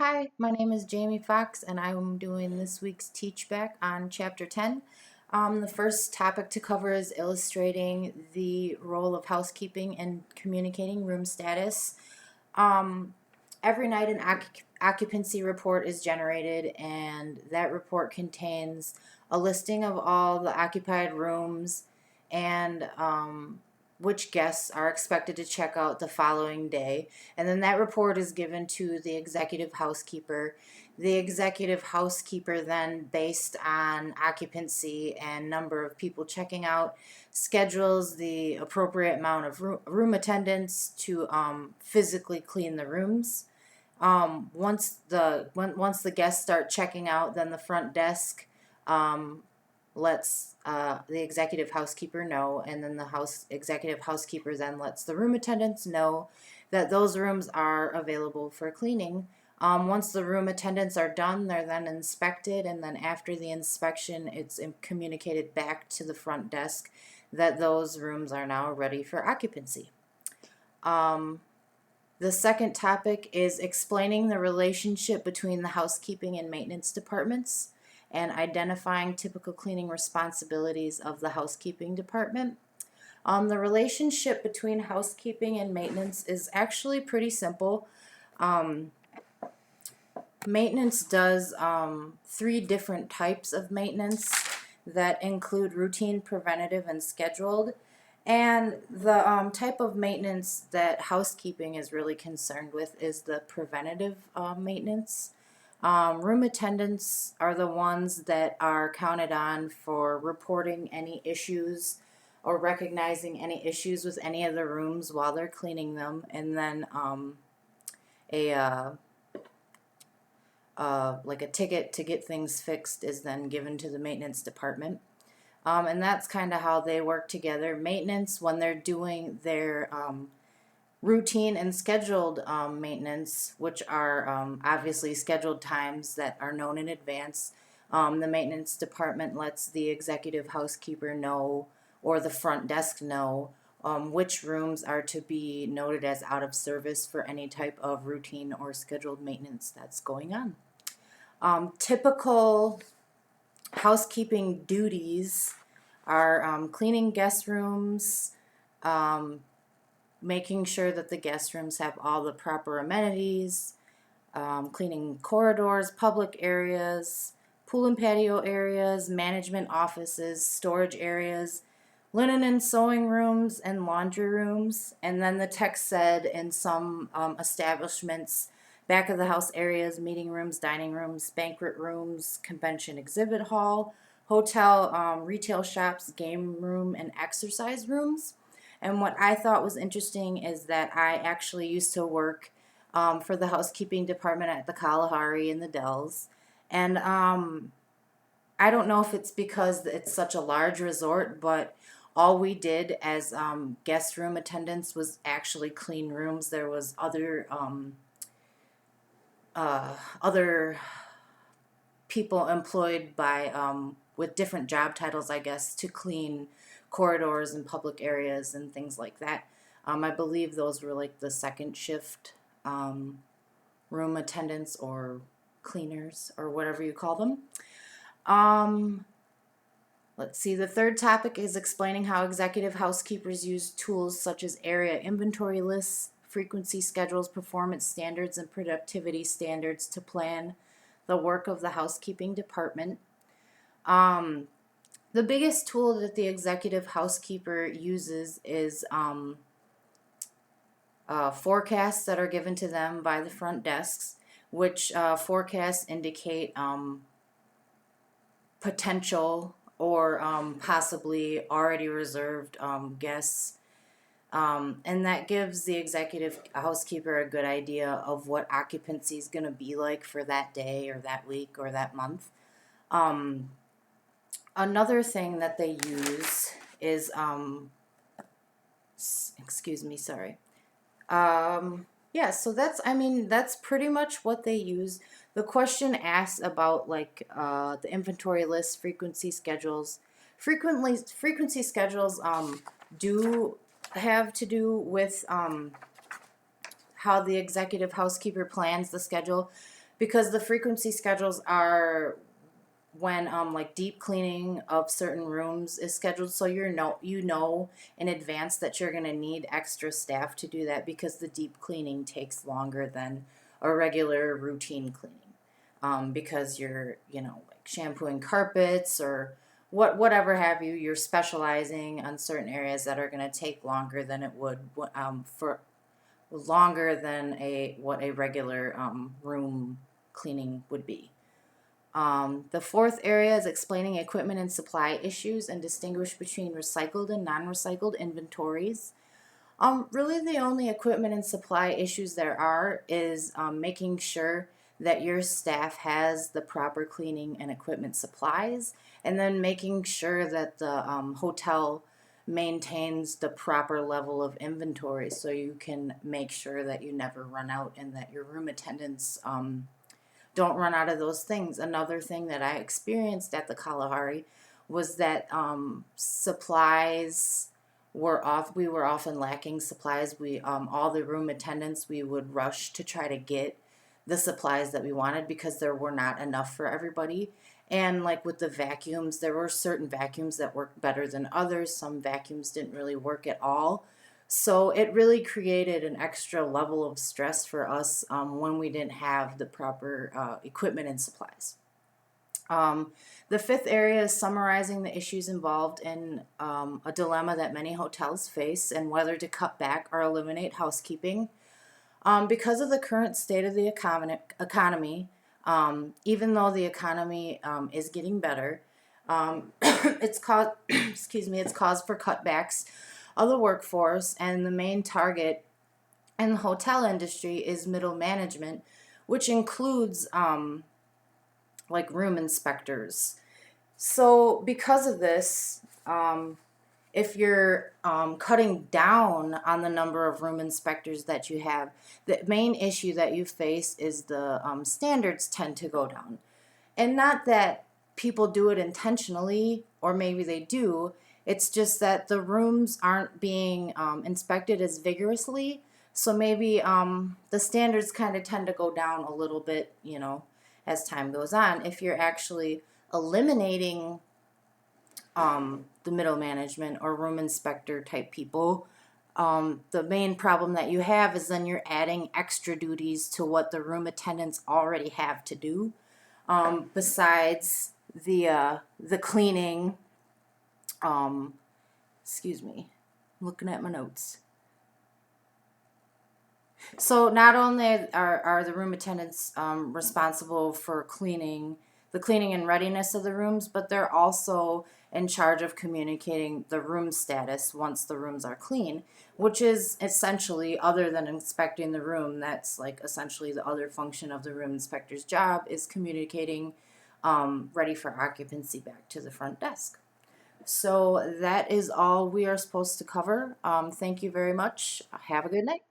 Hi, my name is Jamie Fox, and I'm doing this week's Teach Back on Chapter 10. The first topic to cover is illustrating the role of housekeeping and communicating room status. Um, every night, an occupancy report is generated, and that report contains a listing of all the occupied rooms and which guests are expected to check out the following day. And then that report is given to the executive housekeeper. The executive housekeeper, then, based on occupancy and number of people checking out, schedules the appropriate amount of room attendants to physically clean the rooms. Once the guests start checking out, then the front desk um, lets the executive housekeeper know, and then the executive housekeeper then lets the room attendants know that those rooms are available for cleaning. Once the room attendants are done, they're then inspected, and then after the inspection, it's communicated back to the front desk that those rooms are now ready for occupancy. The second topic is explaining the relationship between the housekeeping and maintenance departments and identifying typical cleaning responsibilities of the housekeeping department. The relationship between housekeeping and maintenance is actually pretty simple. Maintenance does three different types of maintenance that include routine, preventative, and scheduled. And the type of maintenance that housekeeping is really concerned with is the preventative maintenance. Room attendants are the ones that are counted on for reporting any issues or recognizing any issues with any of the rooms while they're cleaning them. And then a like a ticket to get things fixed is then given to the maintenance department. And that's kind of how they work together. Maintenance, when they're doing their routine and scheduled maintenance, which are obviously scheduled times that are known in advance, the maintenance department lets the executive housekeeper know or the front desk know which rooms are to be noted as out of service for any type of routine or scheduled maintenance that's going on. Typical housekeeping duties are cleaning guest rooms, making sure that the guest rooms have all the proper amenities, cleaning corridors, public areas, pool and patio areas, management offices, storage areas, linen and sewing rooms, and laundry rooms. And then the text said in some establishments, back of the house areas, meeting rooms, dining rooms, banquet rooms, convention exhibit hall, hotel, retail shops, game room, and exercise rooms. And what I thought was interesting is that I actually used to work for the housekeeping department at the Kalahari in the Dells. And I don't know if it's because it's such a large resort, but all we did as guest room attendants was actually clean rooms. There was other people employed by with different job titles, I guess, to clean corridors and public areas and things like that. I believe those were like the second shift room attendants or cleaners or whatever you call them. Let's see, the third topic is explaining how executive housekeepers use tools such as area inventory lists, frequency schedules, performance standards, and productivity standards to plan the work of the housekeeping department. The biggest tool that the executive housekeeper uses is forecasts that are given to them by the front desks, which forecasts indicate potential or possibly already reserved guests. And that gives the executive housekeeper a good idea of what occupancy is going to be like for that day or that week or that month. Another thing that they use is, excuse me, sorry. Yeah, so that's pretty much what they use. The question asks about like the inventory list, frequency schedules. Frequency schedules do have to do with how the executive housekeeper plans the schedule. because the frequency schedules are when like deep cleaning of certain rooms is scheduled, so you know in advance that you're going to need extra staff to do that, because the deep cleaning takes longer than a regular routine cleaning, because you're, like shampooing carpets or whatever have you, you're specializing on certain areas that are going to take longer than it would, for longer than a regular room cleaning would be. The fourth area is explaining equipment and supply issues and distinguish between recycled and non-recycled inventories. Really, the only equipment and supply issues there are is making sure that your staff has the proper cleaning and equipment supplies, and then making sure that the hotel maintains the proper level of inventory so you can make sure that you never run out and that your room attendants don't run out of those things. Another thing that I experienced at the Kalahari was that supplies were off. We were often lacking supplies. We all the room attendants, we would rush to try to get the supplies that we wanted because there were not enough for everybody. And like with the vacuums, there were certain vacuums that worked better than others. Some vacuums didn't really work at all. So it really created an extra level of stress for us when we didn't have the proper equipment and supplies. Um, the fifth area is summarizing the issues involved in a dilemma that many hotels face and whether to cut back or eliminate housekeeping. Because of the current state of the economy, even though the economy is getting better, it's caused, excuse me, it's caused for cutbacks of the workforce, and the main target in the hotel industry is middle management, which includes like room inspectors. So, because of this, if you're cutting down on the number of room inspectors that you have, the main issue that you face is the standards tend to go down. And not that people do it intentionally, or maybe they do, it's just that the rooms aren't being inspected as vigorously. So maybe the standards kind of tend to go down a little bit, as time goes on. If you're actually eliminating the middle management or room inspector type people, the main problem that you have is then you're adding extra duties to what the room attendants already have to do, besides the cleaning. Um, excuse me, I'm looking at my notes. So not only are the room attendants responsible for the cleaning and readiness of the rooms, but they're also in charge of communicating the room status once the rooms are clean, which is essentially, other than inspecting the room, that's like essentially the other function of the room inspector's job is communicating ready for occupancy back to the front desk. So that is all we are supposed to cover. Thank you very much. Have a good night.